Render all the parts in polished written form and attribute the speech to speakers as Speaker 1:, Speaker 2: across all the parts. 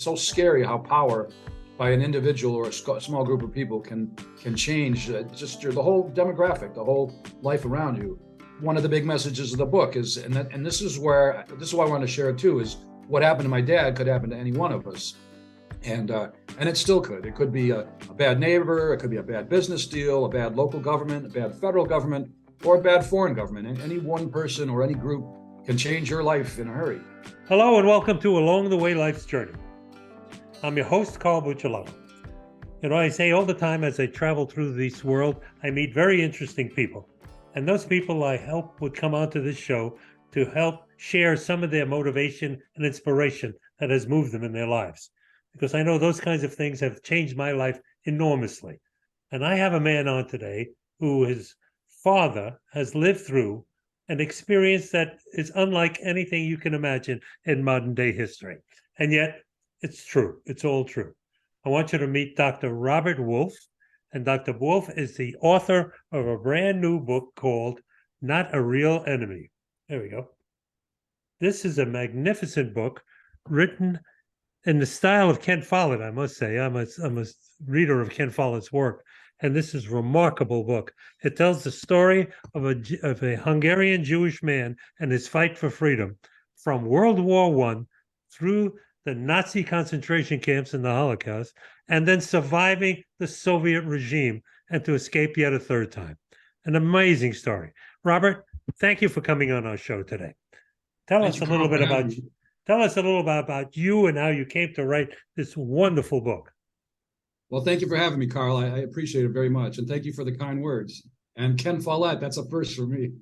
Speaker 1: so scary how power by an individual or a small group of people can change just the whole demographic, the whole life around you. One of the big messages of the book is, and this is why I want to share it too, is what happened to my dad could happen to any one of us. And it still could. It could be a bad neighbor, it could be a bad business deal, a bad local government, a bad federal government, or a bad foreign government. And any one person or any group can change your life in a hurry.
Speaker 2: Hello and welcome to Along the Way Life's Journey. I'm your host, Carl Bucciolato. You know, I say all the time as I travel through this world, I meet very interesting people. And those people I hope would come onto this show to help share some of their motivation and inspiration that has moved them in their lives. Because I know those kinds of things have changed my life enormously. And I have a man on today who his father has lived through an experience that is unlike anything you can imagine in modern day history. And yet it's true. It's all true. I want you to meet Dr. Robert Wolf. And Dr. Wolf is the author of a brand new book called Not a Real Enemy. There we go. This is a magnificent book written in the style of Ken Follett, I must say. I'm a reader of Ken Follett's work, and this is a remarkable book. It tells the story of a Hungarian Jewish man and his fight for freedom from World War I through the Nazi concentration camps in the Holocaust, and then surviving the Soviet regime and to escape yet a third time. An amazing story. Robert, thank you for coming on our show today. Tell us a little bit about you and how you came to write this wonderful book.
Speaker 1: Well, thank you for having me, Carl. I appreciate it very much. And thank you for the kind words. And Ken Follett, that's a first for me.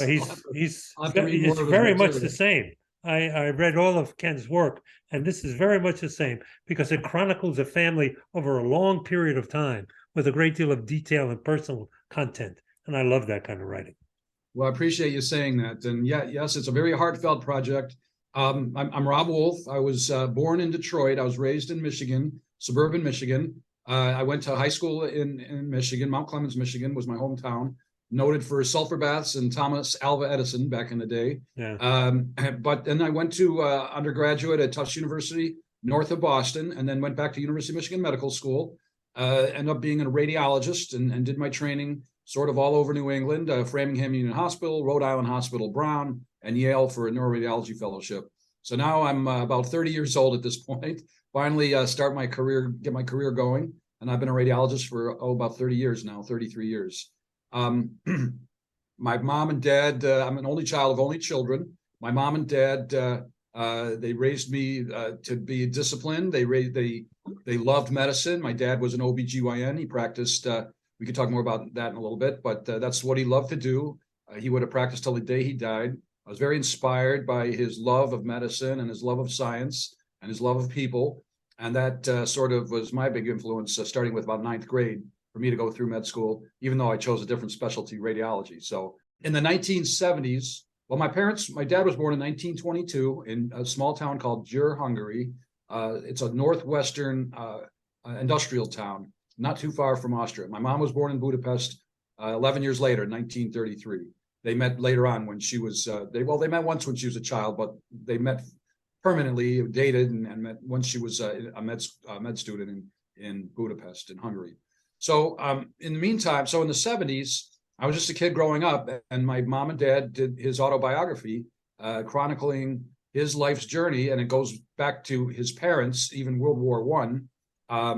Speaker 2: He's very much the same. I read all of Ken's work, and this is very much the same because it chronicles a family over a long period of time with a great deal of detail and personal content. And I love that kind of writing.
Speaker 1: Well, I appreciate you saying that. And yes, it's a very heartfelt project. I'm Rob Wolf. I was born in Detroit. I was raised in Michigan, suburban Michigan. I went to high school in Michigan. Mount Clemens, Michigan was my hometown, noted for sulfur baths and Thomas Alva Edison back in the day.
Speaker 2: Yeah.
Speaker 1: But then I went to undergraduate at Tufts University, north of Boston, and then went back to University of Michigan Medical School. Ended up being a radiologist and did my training sort of all over New England, Framingham Union Hospital, Rhode Island Hospital, Brown, and Yale for a neuroradiology fellowship. So now I'm about 30 years old at this point. Finally get my career going. And I've been a radiologist for about 30 years now, 33 years. My mom and dad, I'm an only child of only children. My mom and dad, they raised me to be disciplined. They loved medicine. My dad was an OBGYN. He practiced, we could talk more about that in a little bit, but that's what he loved to do. He would have practiced till the day he died. I was very inspired by his love of medicine and his love of science and his love of people. And that sort of was my big influence, starting with about ninth grade for me to go through med school, even though I chose a different specialty, radiology. So in the 1970s, well, my dad was born in 1922 in a small town called Győr, Hungary. It's a northwestern industrial town, not too far from Austria. My mom was born in Budapest 11 years later, 1933. They met later on when she was, they met once when she was a child, but they met permanently, dated, and met once she was a med student in Budapest, in Hungary. So in the meantime, so in the 70s, I was just a kid growing up, and my mom and dad did his autobiography, chronicling his life's journey, and it goes back to his parents, even World War I.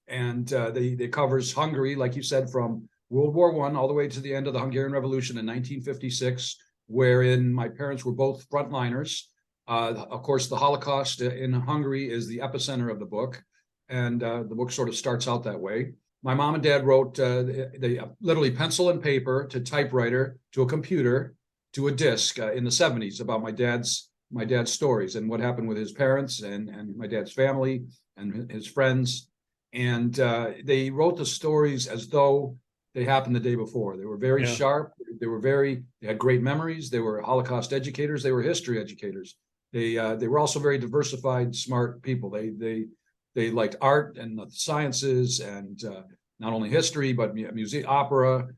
Speaker 1: They covers Hungary, like you said, from World War I all the way to the end of the Hungarian Revolution in 1956, wherein my parents were both frontliners. Of course, the Holocaust in Hungary is the epicenter of the book, and the book sort of starts out that way. My mom and dad wrote they literally pencil and paper to typewriter to a computer to a disc in the 70s about my dad's stories and what happened with his parents and my dad's family and his friends. And they wrote the stories as though they happened the day before. They were very sharp. They had great memories. They were Holocaust educators. They were history educators. They were also very diversified, smart people. They liked art and the sciences and not only history, but music, opera,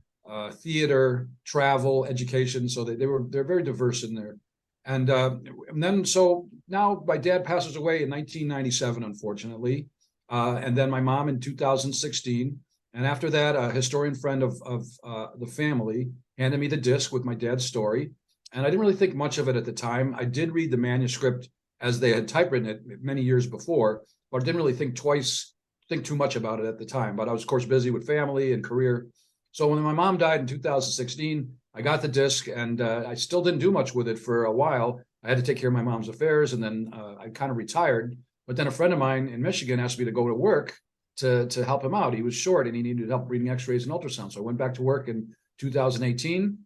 Speaker 1: theater, travel, education. So they're very diverse in And then, so now my dad passes away in 1997, unfortunately. And then my mom in 2016. And after that, a historian friend of the family handed me the disc with my dad's story. And I didn't really think much of it at the time. I did read the manuscript as they had typewritten it many years before, but I didn't really think too much about it at the time. But I was, of course, busy with family and career. So when my mom died in 2016, I got the disc, and I still didn't do much with it for a while. I had to take care of my mom's affairs, and then I kind of retired. But then a friend of mine in Michigan asked me to go to work to help him out. He was short and he needed help reading x-rays and ultrasound. So I went back to work in 2018,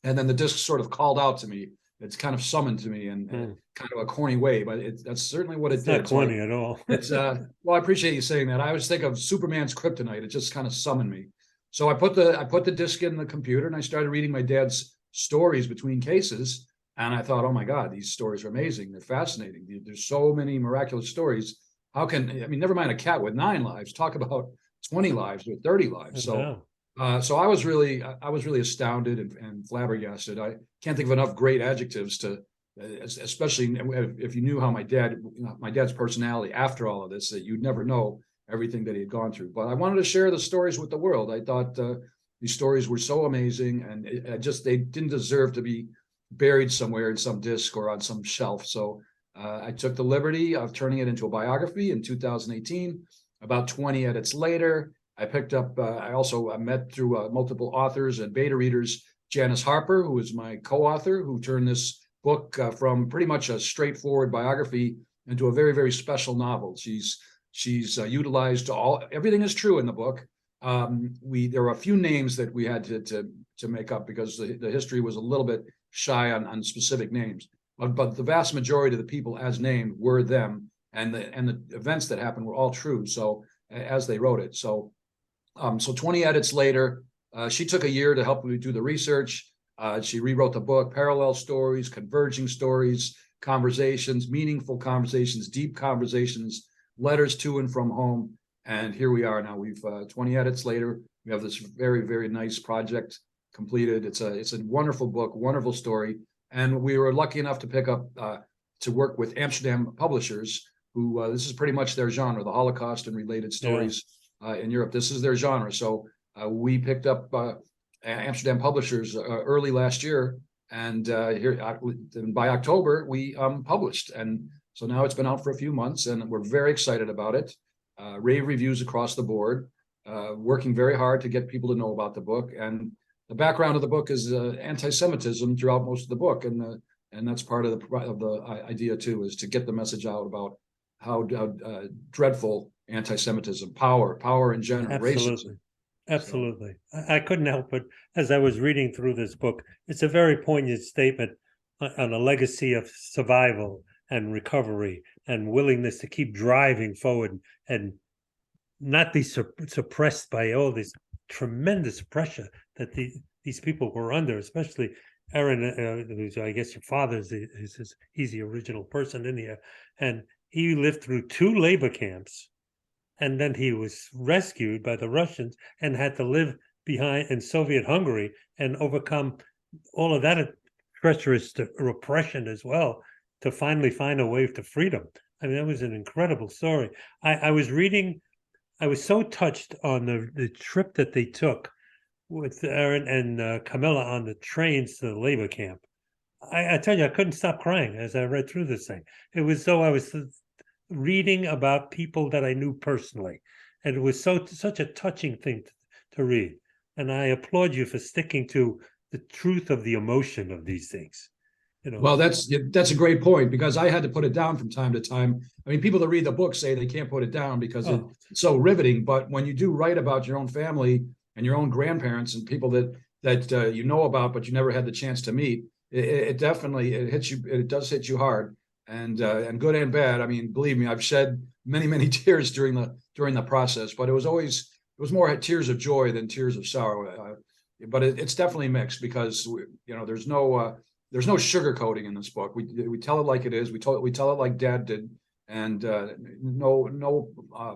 Speaker 1: and then the disc sort of called out to me. It's kind of summoned to me in kind of a corny way, but that's certainly what it did.
Speaker 2: It's not corny at all.
Speaker 1: It's well, I appreciate you saying that. I always think of Superman's kryptonite. It just kind of summoned me. So I put the disc in the computer and I started reading my dad's stories between cases. And I thought, oh my God, these stories are amazing. They're fascinating. There's so many miraculous stories. Never mind a cat with 9 lives, talk about 20 lives with 30 lives. So I was really astounded and flabbergasted. I can't think of enough great adjectives to, especially if you knew how my dad's personality after all of this, that you'd never know everything that he had gone through. But I wanted to share the stories with the world. I thought these stories were so amazing, and they didn't deserve to be buried somewhere in some disc or on some shelf. So I took the liberty of turning it into a biography in 2018. About 20 edits later, I picked up, I met through multiple authors and beta readers, Janice Harper, who is my co-author, who turned this book from pretty much a straightforward biography into a very, very special novel. She's utilized everything is true in the book. There were a few names that we had to make up because the history was a little bit shy on specific names, but the vast majority of the people as named were them, and the events that happened were all true. So as they wrote it, so 20 edits later, she took a year to help me do the research. She rewrote the book, parallel stories, converging stories, conversations, meaningful conversations, deep conversations, letters to and from home. And here we are now. We've 20 edits later. We have this very, very nice project completed. It's a wonderful book, wonderful story. And we were lucky enough to pick up to work with Amsterdam publishers, who this is pretty much their genre, the Holocaust and related stories in Europe. This is their genre. So we picked up Amsterdam publishers early last year, and by October we published. And so now it's been out for a few months, and we're very excited about it. Rave reviews across the board, working very hard to get people to know about the book. And the background of the book is anti-Semitism throughout most of the book, and that's part of the idea too, is to get the message out about how dreadful anti-Semitism, power in general, racism.
Speaker 2: Absolutely. I couldn't help but, as I was reading through this book, it's a very poignant statement on a legacy of survival and recovery and willingness to keep driving forward and not be suppressed by all this tremendous pressure that these people were under, especially Ervin, who's, I guess, your father's, he's the original person in here. And he lived through 2 labor camps. And then he was rescued by the Russians and had to live behind in Soviet Hungary and overcome all of that treacherous repression as well to finally find a way to freedom. I mean, that was an incredible story. I was reading, I was so touched on the trip that they took with Aaron and Camilla on the trains to the labor camp. I tell you, I couldn't stop crying as I read through this thing. It was so I was reading about people that I knew personally, and it was such a touching thing to read. And I applaud you for sticking to the truth of the emotion of these things.
Speaker 1: Well, that's a great point, because I had to put it down from time to time. I mean, people that read the book say they can't put it down because it's so riveting. But when you do write about your own family and your own grandparents and people that you know about but you never had the chance to meet, it definitely hits you. It does hit you hard. And good and bad. I mean, believe me, I've shed many tears during the process, but it was more tears of joy than tears of sorrow. But it's definitely mixed, because there's no sugarcoating in this book. We tell it like it is. We tell it like Dad did, and no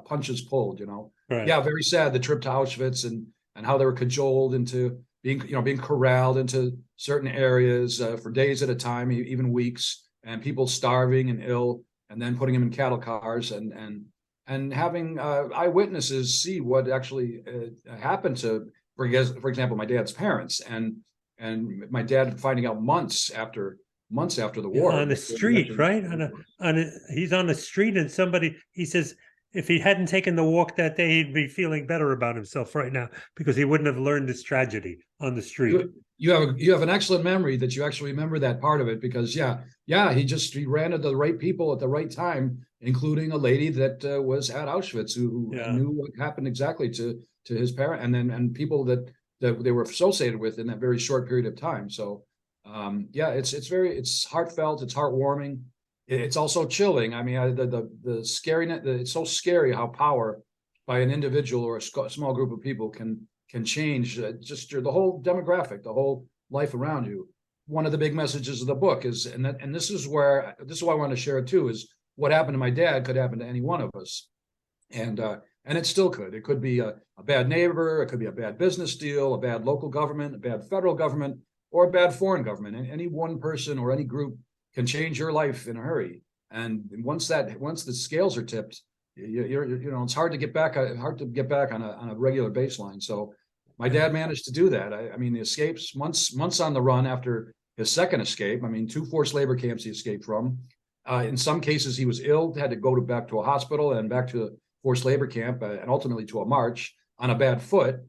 Speaker 1: punches pulled.
Speaker 2: Right.
Speaker 1: Yeah, very sad, the trip to Auschwitz and how they were cajoled into being corralled into certain areas for days at a time, even weeks, and people starving and ill, and then putting them in cattle cars and having eyewitnesses see what actually happened to, for example, my dad's parents, and my dad finding out months after the war
Speaker 2: on the street, right? He's on the street, and he says if he hadn't taken the walk that day, he'd be feeling better about himself right now because he wouldn't have learned this tragedy on the street.
Speaker 1: You have an excellent memory that you actually remember that part of it, because he ran into the right people at the right time, including a lady that was at Auschwitz who knew what happened exactly to his parent, and people that they were associated with in that very short period of time. So it's heartfelt, it's heartwarming. It's also chilling. I mean, the scariness. It's so scary how power by an individual or a small group of people can change just the whole demographic, the whole life around you. One of the big messages of the book is, and this is why I want to share it too, is what happened to my dad could happen to any one of us, and it still could. It could be a bad neighbor, it could be a bad business deal, a bad local government, a bad federal government, or a bad foreign government. And any one person or any group can change your life in a hurry. And once the scales are tipped, it's hard to get back on a regular baseline. So my dad managed to do that. I mean, the escapes, months on the run after his second escape. I mean, 2 forced labor camps he escaped from. In some cases, he was ill, had to go back to a hospital and back to a forced labor camp, and ultimately to a march on a bad foot,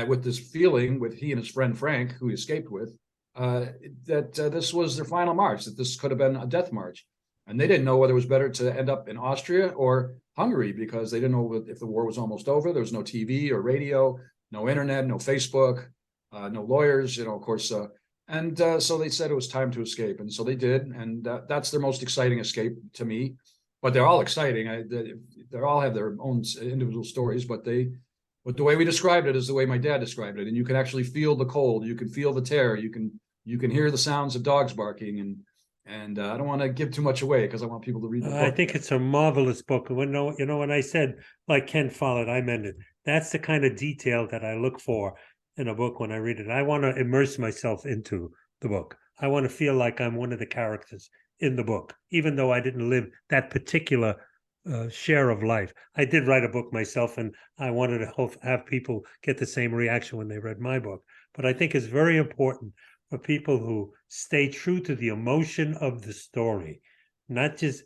Speaker 1: with this feeling, with he and his friend Frank, who he escaped with, that this was their final march, that this could have been a death march. And they didn't know whether it was better to end up in Austria or Hungary, because they didn't know if the war was almost over. There was no TV or radio, no internet, no Facebook, no lawyers, of course. So they said it was time to escape. And so they did. And that's their most exciting escape to me. But they're all exciting. They all have their own individual stories, but the way we described it is the way my dad described it. And you can actually feel the cold. You can feel the terror. You can hear the sounds of dogs barking. And I don't want to give too much away because I want people to read the book.
Speaker 2: I think it's a marvelous book. When I said, like Ken Follett, I meant it. That's the kind of detail that I look for in a book when I read it. I want to immerse myself into the book. I want to feel like I'm one of the characters in the book, even though I didn't live that particular share of life. I did write a book myself, and I wanted to have people get the same reaction when they read my book. But I think it's very important for people who stay true to the emotion of the story, not just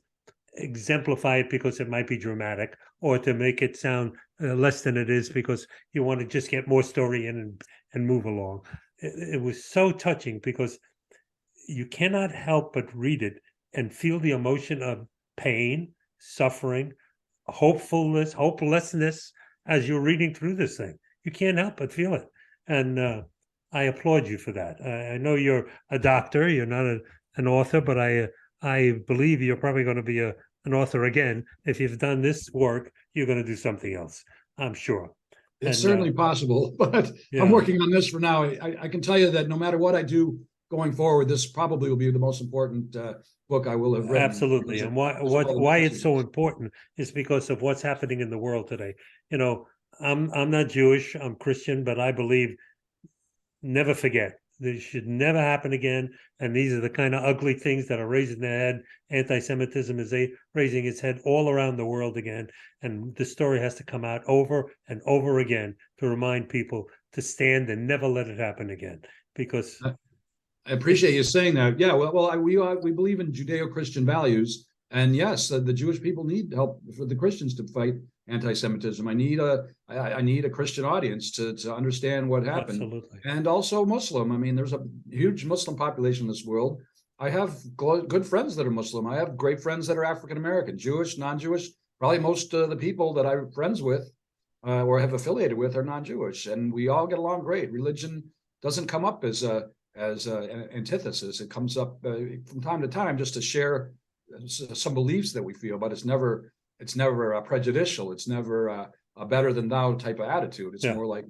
Speaker 2: exemplify it because it might be dramatic, or to make it sound less than it is because you want to just get more story in and move along. It was so touching because you cannot help but read it and feel the emotion of pain, suffering, hopelessness as you're reading through this thing. You can't help but feel it. And I applaud you for that. I know you're a doctor, you're not an author, but I believe you're probably going to be an author again. If you've done this work, you're going to do something else, I'm sure.
Speaker 1: It's certainly possible, but I'm working on this for now. I can tell you that no matter what I do going forward, this probably will be the most important book I will have written.
Speaker 2: Absolutely. And why it's so important is because of what's happening in the world today. I'm not Jewish, I'm Christian, but I believe never forget. This should never happen again. And these are the kind of ugly things that are raising their head. Anti-Semitism is raising its head all around the world again. And the story has to come out over and over again to remind people to stand and never let it happen again. Because
Speaker 1: I appreciate you saying that. Yeah, we believe in Judeo-Christian values. And yes, the Jewish people need help for the Christians to fight anti-Semitism. I need a Christian audience to understand what happened.
Speaker 2: Absolutely.
Speaker 1: And also Muslim. I mean, there's a huge Muslim population in this world. I have good friends that are Muslim. I have great friends that are African American, Jewish, non-Jewish. Probably most of the people that I'm friends with or have affiliated with are non-Jewish, and we all get along great. Religion doesn't come up as an antithesis. It comes up from time to time just to share some beliefs that we feel, but it's never prejudicial. It's never a better than thou type of attitude. It's more like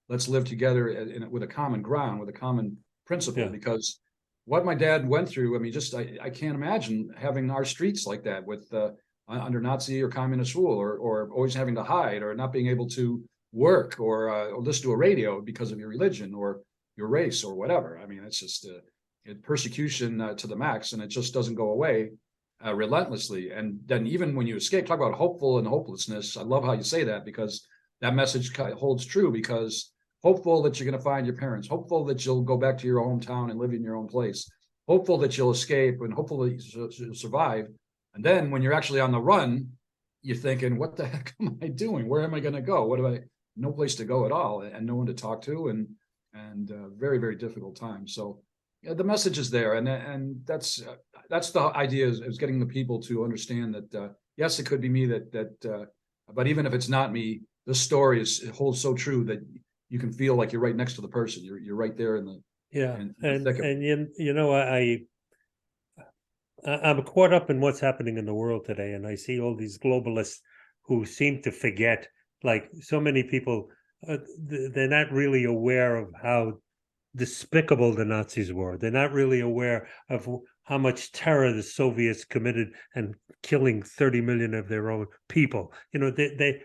Speaker 1: let's live together with a common ground, with a common principle. Because what my dad went through, I mean, I can't imagine having our streets like that with under Nazi or communist rule, or always having to hide, or not being able to work, or listen to a radio because of your religion, or your race or whatever. I mean, it's just persecution to the max, and it just doesn't go away relentlessly. And then even when you escape, talk about hopeful and hopelessness. I love how you say that, because that message holds true, because hopeful that you're going to find your parents, hopeful that you'll go back to your hometown and live in your own place, hopeful that you'll escape, and hopeful that you'll survive. And then when you're actually on the run, you're thinking, what the heck am I doing? Where am I going to go? What do I, no place to go at all, and no one to talk to, and very, very difficult time. So yeah, the message is there. And that's the idea, is getting the people to understand that, yes, it could be me but even if it's not me, the story it holds so true that you can feel like you're right next to the person. You're right there in the,
Speaker 2: I'm caught up in what's happening in the world today, and I see all these globalists who seem to forget, like so many people, they're not really aware of how despicable the Nazis were. They're not really aware of how much terror the Soviets committed, and killing 30 million of their own people. You know, they've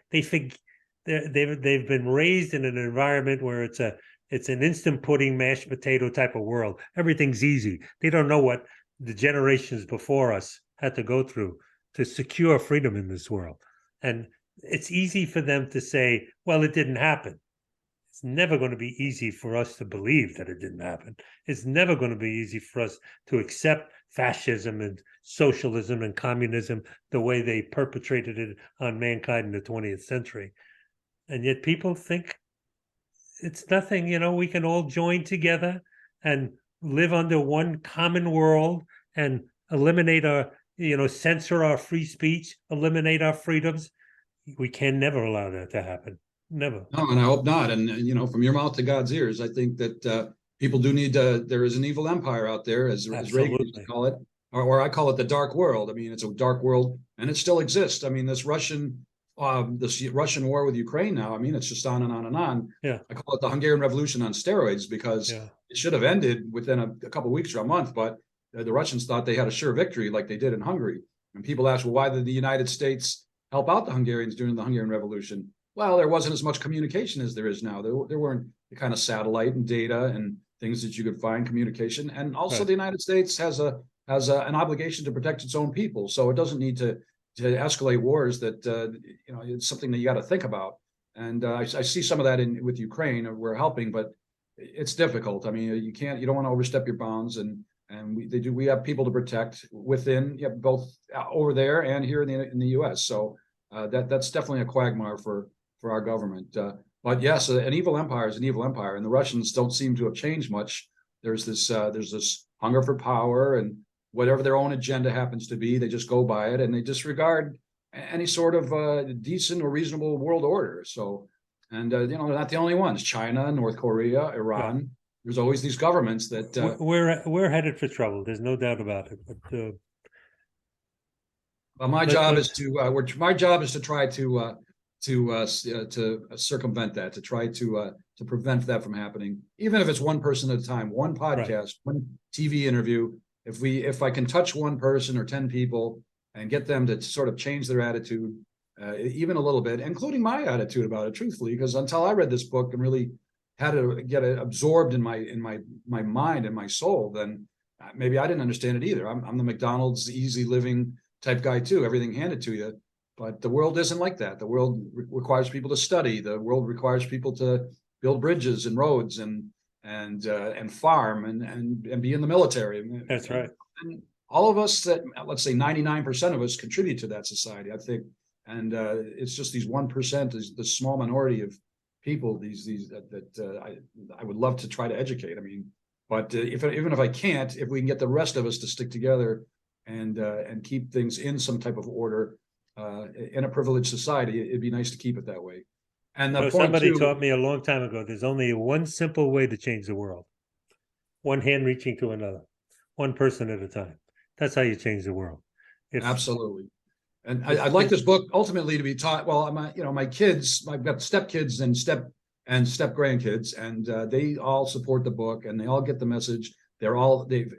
Speaker 2: been raised in an environment where it's an instant pudding, mashed potato type of world. Everything's easy. They don't know what the generations before us had to go through to secure freedom in this world. And it's easy for them to say, well, it didn't happen. It's never going to be easy for us to believe that it didn't happen. It's never going to be easy for us to accept fascism and socialism and communism the way they perpetrated it on mankind in the 20th century. And yet people think it's nothing, you know, we can all join together and live under one common world and eliminate our, censor our free speech, eliminate our freedoms. We can never allow that to happen. Never.
Speaker 1: No, and I hope not. And from your mouth to God's ears, I think that people do need to, there is an evil empire out there, as Reagan used to call it, or I call it the dark world. I mean, it's a dark world, and it still exists. I mean, this Russian war with Ukraine now, I mean, it's just on and on and on.
Speaker 2: Yeah.
Speaker 1: I call it the Hungarian Revolution on steroids, because it should have ended within a couple of weeks or a month, but the Russians thought they had a sure victory, like they did in Hungary. And people ask, well, why did the United States help out the Hungarians during the Hungarian Revolution? Well, there wasn't as much communication as there is now. There weren't the kind of satellite and data and things that you could find communication. And also the United States has an obligation to protect its own people. So it doesn't need to escalate wars that, it's something that you got to think about. And I see some of that with Ukraine. We're helping, but it's difficult. I mean, you don't want to overstep your bounds, and we have people to protect within, both over there and here in the U.S. So that's definitely a quagmire for our government. But yes, an evil empire is an evil empire, and the Russians don't seem to have changed much. There's this hunger for power, and whatever their own agenda happens to be, they just go by it, and they disregard any sort of decent or reasonable world order. So, and they're not the only ones. China, North Korea, Iran. Yeah. There's always these governments that
Speaker 2: we're headed for trouble. There's no doubt about it. But
Speaker 1: well, my job is to try to circumvent that, to try to prevent that from happening, even if it's one person at a time, one podcast, one TV interview. If I can touch one person or 10 people and get them to sort of change their attitude, even a little bit, including my attitude about it, truthfully, because until I read this book and really had to get it absorbed in my mind and my soul, then maybe I didn't understand it either. I'm the McDonald's easy living type guy too, everything handed to you. But the world isn't like that. The world requires people to study. The world requires people to build bridges and roads and farm and be in the military.
Speaker 2: That's right.
Speaker 1: And all of us, that, let's say 99% of us, contribute to that society, I think. And it's just these 1%, is the small minority of people. I would love to try to educate. I mean, but even if I can't, if we can get the rest of us to stick together and keep things in some type of order. In a privileged society, it'd be nice to keep it that way. And
Speaker 2: somebody taught me a long time ago, there's only one simple way to change the world. One hand reaching to another, one person at a time. That's how you change the world.
Speaker 1: Absolutely. And I'd like this book ultimately to be taught. Well, my kids, I've got stepkids and step grandkids, and they all support the book and they all get the message. They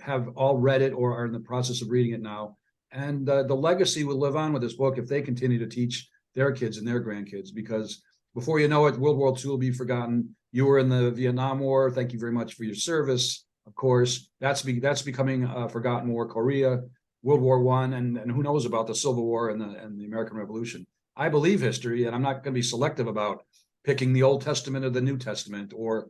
Speaker 1: have all read it or are in the process of reading it now. And the legacy will live on with this book if they continue to teach their kids and their grandkids, because before you know it, World War II will be forgotten. You were in the Vietnam War. Thank you very much for your service. Of course, that's becoming a forgotten war. Korea, World War I, and who knows about the Civil War and the American Revolution. I believe history, and I'm not going to be selective about picking the Old Testament or the New Testament, or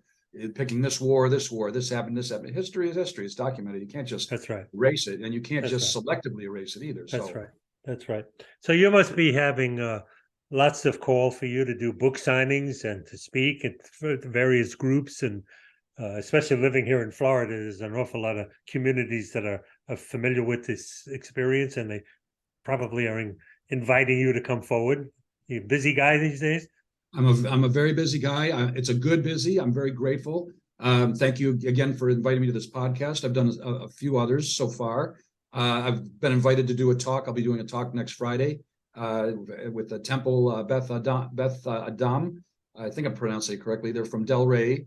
Speaker 1: picking this war, this happened, this happened. History is history. It's documented. You can't just erase it, and you can't just selectively erase it either.
Speaker 2: That's right. That's right. So you must be having lots of call for you to do book signings and to speak at various groups, and especially living here in Florida, there's an awful lot of communities that are familiar with this experience, and they probably are inviting you to come forward. You're a busy guy these days.
Speaker 1: I'm a very busy guy. It's a good busy. I'm very grateful. Thank you again for inviting me to this podcast. I've done a few others so far. I've been invited to do a talk. I'll be doing a talk next Friday with the Temple Beth Adam. I think I'm pronouncing it correctly. They're from Delray.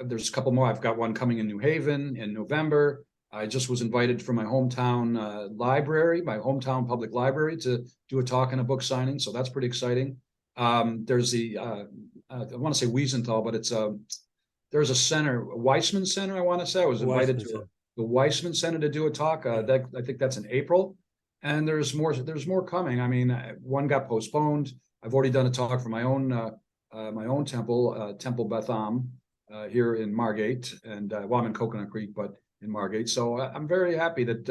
Speaker 1: There's a couple more. I've got one coming in New Haven in November. I just was invited from my hometown library, my hometown public library, to do a talk and a book signing. So that's pretty exciting. There's the, I want to say Wiesenthal, but there's a center, Weissman Center, I want to say. I was invited to the Weissman Center to do a talk. I think that's in April. And there's more coming. I mean, one got postponed. I've already done a talk for my own temple, Temple Betham, here in Margate, and well, I'm in Coconut Creek, but in Margate. So I'm very happy that,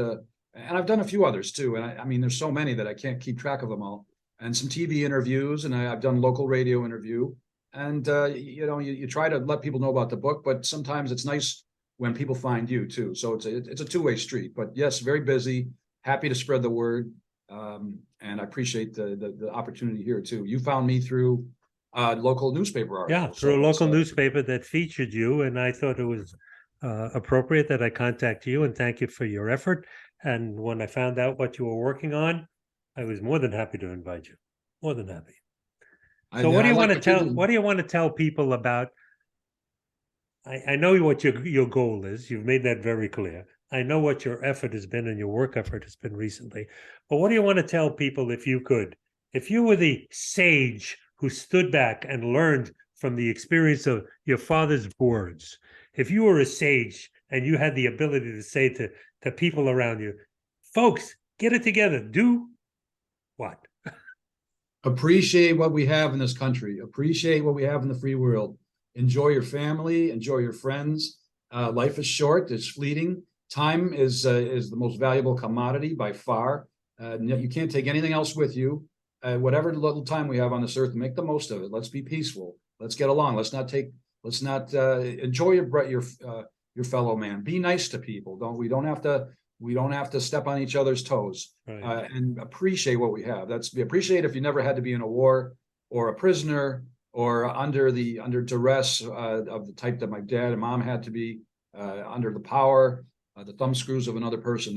Speaker 1: and I've done a few others too. And I mean, there's so many that I can't keep track of them all. And some TV interviews, and I've done local radio interview. And you try to let people know about the book, but sometimes it's nice when people find you too. So it's a two-way street. But yes, very busy. Happy to spread the word, and I appreciate the opportunity here too. You found me through local newspaper article.
Speaker 2: Yeah, through a local newspaper that featured you, and I thought it was appropriate that I contact you and thank you for your effort. And when I found out what you were working on, I was more than happy to invite you. More than happy. So what do you want to tell? What do you want to tell people about? I know what your goal is. You've made that very clear. I know what your effort has been and your work effort has been recently. But what do you want to tell people, if you could? If you were the sage who stood back and learned from the experience of your father's words, if you were a sage and you had the ability to say to people around you, folks, get it together, do what?
Speaker 1: Appreciate what we have in this country. Appreciate what we have in the free world. Enjoy your family. Enjoy your friends. Life is short. It's fleeting. Time is the most valuable commodity by far. You can't take anything else with you. Whatever little time we have on this earth, make the most of it. Let's be peaceful. Let's get along. Let's not enjoy your fellow man. Be nice to people. We don't have to step on each other's toes. Right. And appreciate what we have. Appreciate if you never had to be in a war or a prisoner or under duress of the type that my dad and mom had to be, under the power, the thumb screws of another person.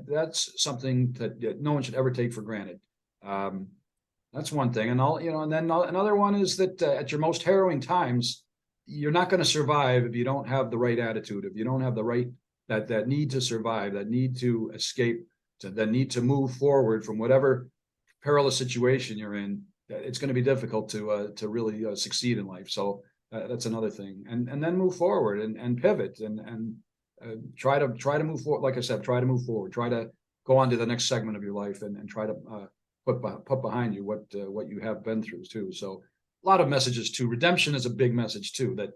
Speaker 1: That's something that no one should ever take for granted. That's one thing. And then another one is that at your most harrowing times, you're not going to survive if you don't have the right attitude, if you don't have the right that need to survive, that need to escape, that need to move forward from whatever perilous situation you're in. It's going to be difficult to really succeed in life. So that's another thing. And then move forward and pivot and try to move forward. Like I said, try to move forward. Try to go on to the next segment of your life and try to put behind you what you have been through too. So a lot of messages too. Redemption is a big message too, that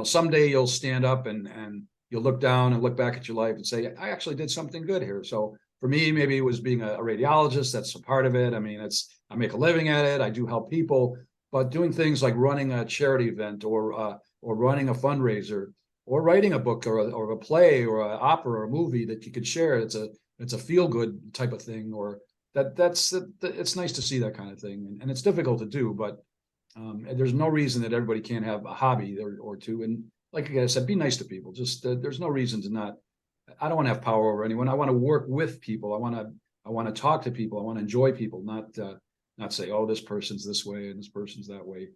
Speaker 1: someday you'll stand up and you'll look down and look back at your life and say, I actually did something good here. So for me, maybe it was being a radiologist. That's a part of it. I mean, I make a living at it. I do help people, but doing things like running a charity event or running a fundraiser or writing a book or a play or an opera or a movie that you could share. It's a feel good type of thing, or it's nice to see that kind of thing. And it's difficult to do, but there's no reason that everybody can't have a hobby or two. And like I said, be nice to people. Just there's no reason to not. I don't want to have power over anyone. I want to work with people. I want to talk to people. I want to enjoy people, not say, oh, this person's this way and this person's that way.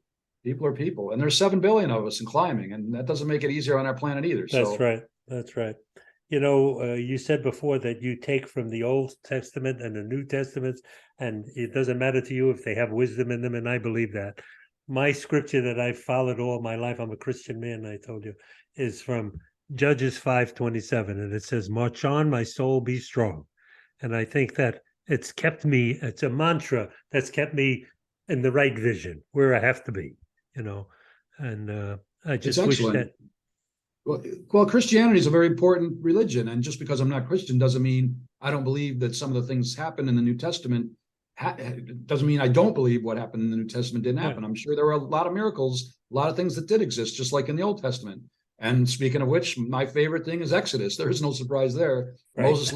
Speaker 1: People are people, and there's 7 billion of us and climbing, and that doesn't make it easier on our planet either.
Speaker 2: That's right. That's right. you said before that you take from the Old Testament and the New Testament, and it doesn't matter to you if they have wisdom in them, and I believe that. My scripture that I've followed all my life, I'm a Christian man, I told you, is from Judges 5:27, and it says, "March on, my soul, be strong." And I think that it's a mantra that's kept me in the right vision, where I have to be, and I
Speaker 1: It's
Speaker 2: just wish
Speaker 1: excellent.
Speaker 2: that.
Speaker 1: Well, Christianity is a very important religion, and just because I'm not Christian doesn't mean I don't believe that some of the things happen in the New Testament. Doesn't mean I don't believe what happened in the New Testament didn't happen.
Speaker 2: Right.
Speaker 1: I'm sure there were a lot of miracles, a lot of things that did exist, just like in the Old Testament. And speaking of which, my favorite thing is Exodus. There is no surprise there.
Speaker 2: Right.
Speaker 1: Moses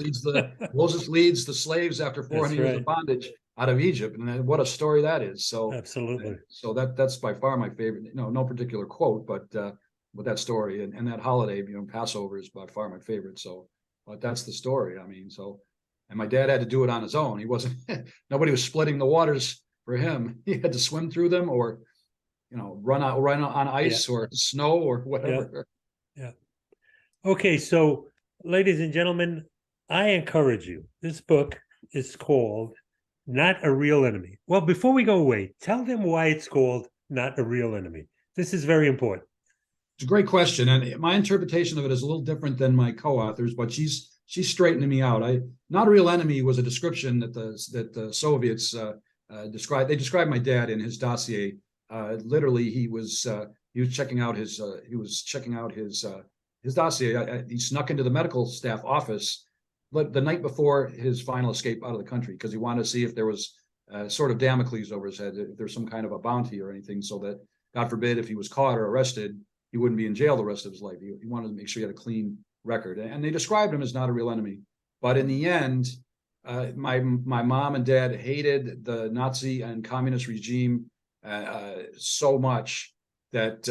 Speaker 1: leads the slaves after 400
Speaker 2: That's
Speaker 1: years
Speaker 2: right.
Speaker 1: of bondage out of Egypt, and what a story that is.
Speaker 2: Absolutely.
Speaker 1: So that's by far my favorite. No particular quote, but that story and that holiday, Passover is by far my favorite. So, but that's the story. I mean, and my dad had to do it on his own. He wasn't. Nobody was splitting the waters for him. He had to swim through them, or run on ice or snow or whatever.
Speaker 2: Yeah. Okay, so ladies and gentlemen, I encourage you. This book is called Not a Real Enemy. Well, before we go away, tell them why it's called Not a Real Enemy. This is very important.
Speaker 1: It's a great question, and my interpretation of it is a little different than my co-authors, but she's straightening me out. Not a real enemy was a description that the Soviets described. They described my dad in his dossier. Literally, he was checking out his dossier. He snuck into the medical staff office the night before his final escape out of the country because he wanted to see if there was sort of Damocles over his head, if there's some kind of a bounty or anything, so that God forbid if he was caught or arrested, he wouldn't be in jail the rest of his life. He wanted to make sure he had a clean record, and they described him as not a real enemy. But in the end, my mom and dad hated the Nazi and communist regime so much that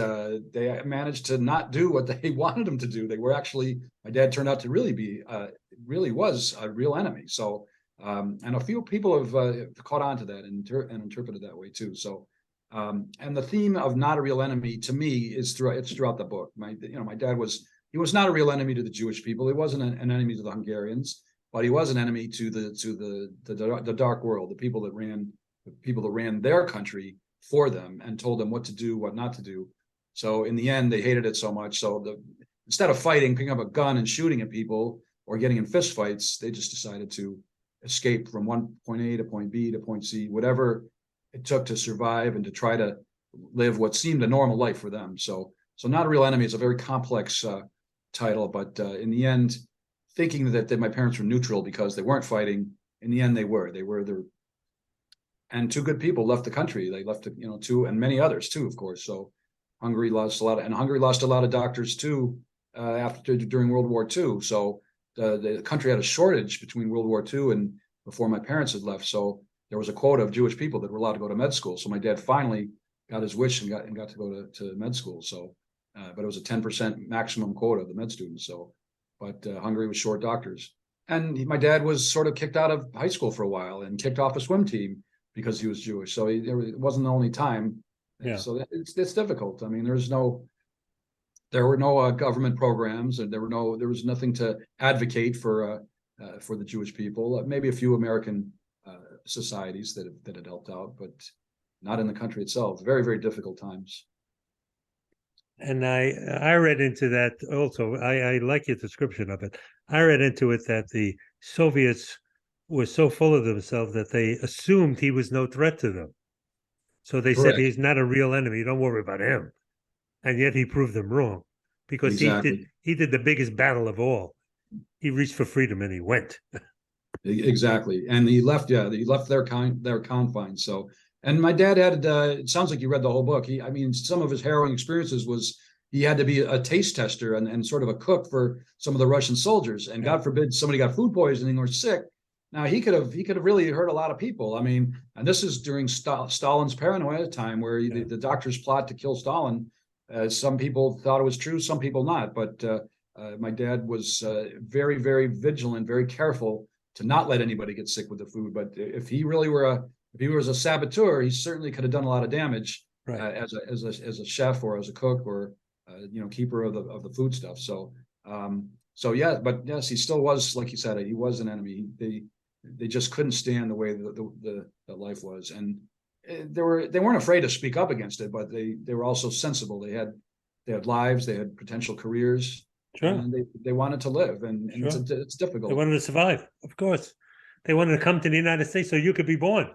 Speaker 1: they managed to not do what they wanted them to do. They were actually, my dad turned out to really was a real enemy. So, and a few people have caught on to that and interpreted that way too. So, and the theme of not a real enemy to me is throughout the book. My dad he was not a real enemy to the Jewish people. He wasn't an enemy to the Hungarians, but he was an enemy to the dark world, the people that ran their country for them and told them what to do, what not to do. So in the end, they hated it so much. So instead of fighting, picking up a gun and shooting at people or getting in fist fights, they just decided to escape from one point A to point B to point C, whatever it took to survive and to try to live what seemed a normal life for them. So not a real enemy is a very complex title, but in the end, thinking that my parents were neutral because they weren't fighting, in the end they were. And two good people left the country. They left, two, and many others too, of course. So Hungary lost a lot of doctors too during World War II. So the country had a shortage between World War II and before my parents had left. So there was a quota of Jewish people that were allowed to go to med school. So my dad finally got his wish and got to go to med school. So, but it was a 10% maximum quota of the med students. So, but Hungary was short doctors. And my dad was sort of kicked out of high school for a while and kicked off a swim team because he was Jewish. So it wasn't the only time.
Speaker 2: Yeah.
Speaker 1: So it's difficult. I mean, there were no government programs, and there was nothing to advocate for the Jewish people. Maybe a few American societies that had helped out, but not in the country itself. Very, very difficult times.
Speaker 2: And I read into that also. I like your description of it. I read into it that the Soviets were so full of themselves that they assumed he was no threat to them. So they
Speaker 1: Correct.
Speaker 2: said he's not a real enemy. Don't worry about him. And yet he proved them wrong because
Speaker 1: Exactly.
Speaker 2: he did the biggest battle of all. He reached for freedom and he went.
Speaker 1: Exactly. And he left their confines. So, and my dad had, it sounds like you read the whole book. Some of his harrowing experiences was he had to be a taste tester and sort of a cook for some of the Russian soldiers. And God forbid somebody got food poisoning or sick. Now he could have really hurt a lot of people. And this is during Stalin's paranoia time where the doctors plot to kill Stalin. Some people thought it was true, some people not. But my dad was very, very vigilant, very careful to not let anybody get sick with the food. But if he was a saboteur, he certainly could have done a lot of damage as a chef or as a cook or keeper of the food stuff. So So yeah, but yes, he still was, like you said, he was an enemy. They just couldn't stand the way the life was, and they weren't afraid to speak up against it, but they were also sensible. They had lives, they had potential careers,
Speaker 2: Sure.
Speaker 1: and they wanted to live, and
Speaker 2: Sure.
Speaker 1: it's difficult.
Speaker 2: They wanted to survive, of course. They wanted to come to the United States so you could be born.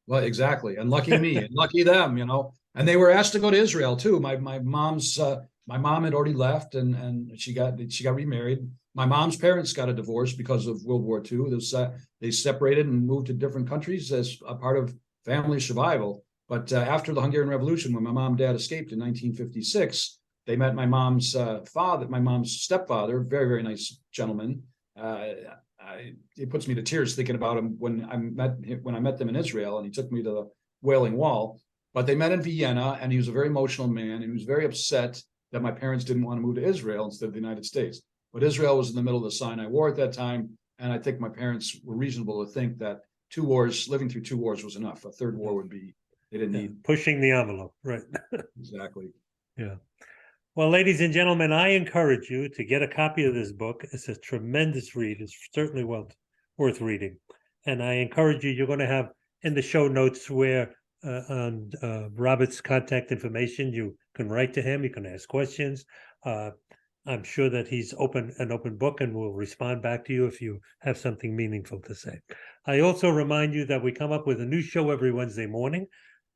Speaker 1: Well, exactly, and lucky me, and lucky them, you know. And they were asked to go to Israel too. My mom had already left, and she got remarried. My mom's parents got a divorce because of World War II. They separated and moved to different countries as a part of family survival. But after the Hungarian Revolution, when my mom and dad escaped in 1956, they met my mom's father, my mom's stepfather, very, very nice gentleman. It puts me to tears thinking about him when I met them in Israel, and he took me to the Wailing Wall. But they met in Vienna, and he was a very emotional man, and he was very upset that my parents didn't want to move to Israel instead of the United States. But Israel was in the middle of the Sinai War at that time, and I think my parents were reasonable to think that living through two wars was enough. A third war would be, they didn't need.
Speaker 2: Pushing the envelope, right?
Speaker 1: Exactly.
Speaker 2: Yeah. Well, ladies and gentlemen, I encourage you to get a copy of this book. It's a tremendous read. It's certainly worth reading. And I encourage you, you're going to have in the show notes where on Robert's contact information, you can write to him, you can ask questions. I'm sure that he's an open book and will respond back to you if you have something meaningful to say. I also remind you that we come up with a new show every Wednesday morning,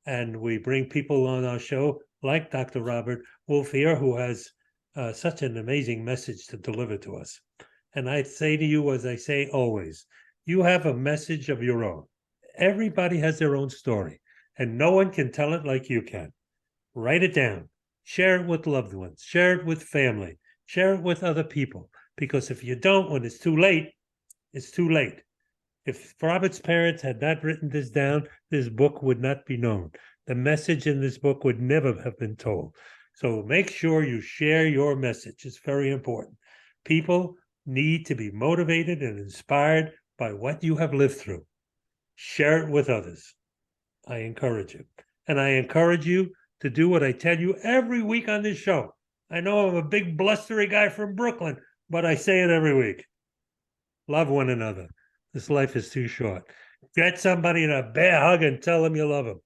Speaker 2: and we bring people on our show like Dr. Robert Wolf here, who has such an amazing message to deliver to us. And I say to you, as I say always, you have a message of your own. Everybody has their own story, and no one can tell it like you can. Write it down. Share it with loved ones. Share it with family. Share it with other people. Because if you don't, when it's too late, it's too late. If Robert's parents had not written this down, this book would not be known. The message in this book would never have been told. So make sure you share your message. It's very important. People need to be motivated and inspired by what you have lived through. Share it with others. I encourage you. And I encourage you to do what I tell you every week on this show. I know I'm a big blustery guy from Brooklyn, but I say it every week. Love one another. This life is too short. Get somebody in a bear hug and tell them you love them,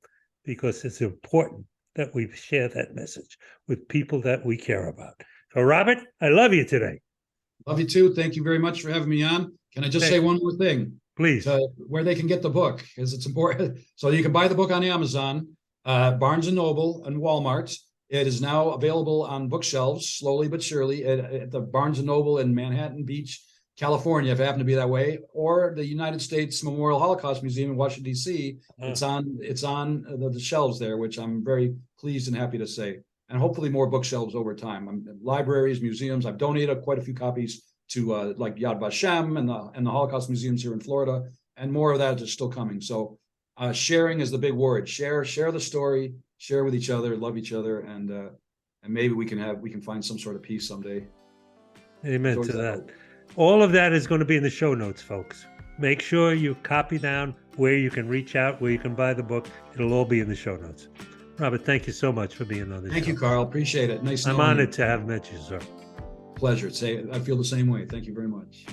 Speaker 2: because it's important that we share that message with people that we care about. So, Robert, I love you today.
Speaker 1: Love you too. Thank you very much for having me on. Can I just say one more thing?
Speaker 2: Please.
Speaker 1: Where they can get the book, because it's important. So you can buy the book on Amazon, Barnes & Noble, and Walmart. It is now available on bookshelves, slowly but surely, at the Barnes & Noble in Manhattan Beach, California, if it happened to be that way, or the United States Memorial Holocaust Museum in Washington, D.C. It's on the shelves there, which I'm very pleased and happy to say. And hopefully more bookshelves over time. Libraries, museums. I've donated quite a few copies to like Yad Vashem and the Holocaust museums here in Florida, and more of that is still coming. So sharing is the big word. Share the story, share with each other, love each other, and maybe we can find some sort of peace someday.
Speaker 2: Amen to that. All of that is going to be in the show notes, folks. Make sure you copy down where you can reach out, where you can buy the book. It'll all be in the show notes. Robert, thank you so much for being on this show.
Speaker 1: Thank you, Carl. Appreciate it. Nice.
Speaker 2: I'm honored to have met you, sir.
Speaker 1: Pleasure. I feel the same way. Thank you very much.